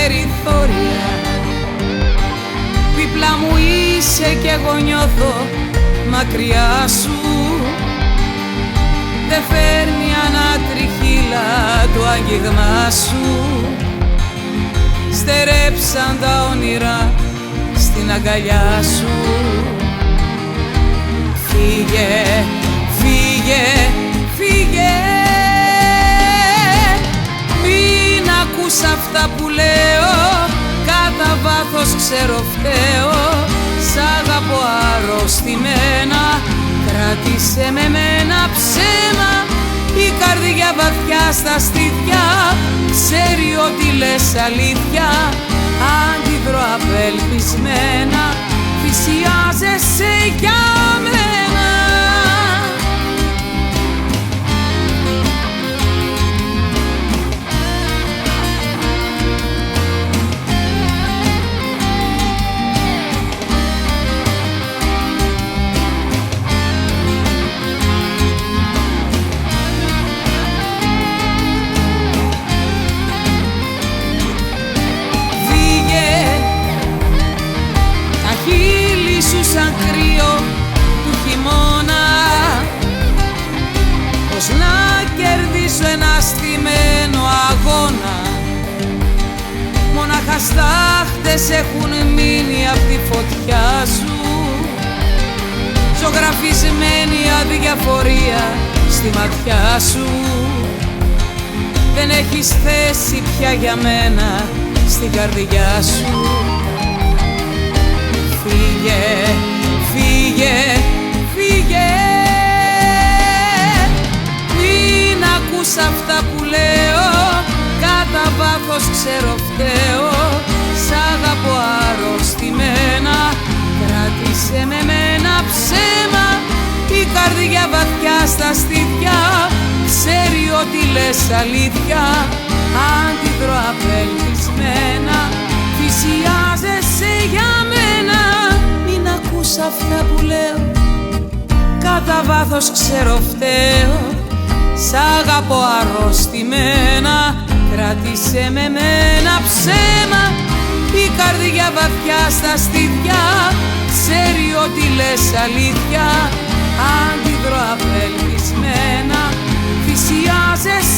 περιθώρια. Δίπλα μου είσαι κι εγώ νιώθω μακριά σου. Δε φέρνει ανατριχύλα το άγγιγμά σου. Στερέψαν τα όνειρα στην αγκαλιά σου. Φύγε, φύγε, φύγε. Μην ακούς αυτά που λέω, κατά βάθος ξέρω φταίω. Σ' αγαπώ αρρωστημένα, κράτησε με μένα ψέμα. Η καρδιά βαθιά στα στήθια ξέρει ότι λες αλήθεια. Αντιδρώ απελπισμένα, θυσιάζεσαι για μένα. Σαν κρύο του χειμώνα, πως να κερδίσω ένα στημένο αγώνα. Μονάχα στάχτες έχουν μείνει απ' τη φωτιά σου. Ζωγραφισμένη αδιαφορία στη ματιά σου. Δεν έχεις θέση πια για μένα στην καρδιά σου. Φύγε, φύγε, φύγε. Μην ακούς αυτά που λέω, κατά βάθος ξέρω φταίω. Σ' αγαπώ αρρωστημένα, κράτησε με μένα ψέμα. Η καρδιά βαθιά στα στήθια ξέρει ότι λες αλήθεια. Αντιδρώ απελπισμένα, θυσιάζεσαι για μένα. Μην ακούς αυτά που λέω, κατά βάθος ξέρω φταίω. Σ' αγαπώ αρρωστημένα, κράτησε με μένα ψέμα. Η καρδιά βαθιά στα στήθια ξέρει ότι λες αλήθεια. Αντιδρώ απελπισμένα, θυσιάζεσαι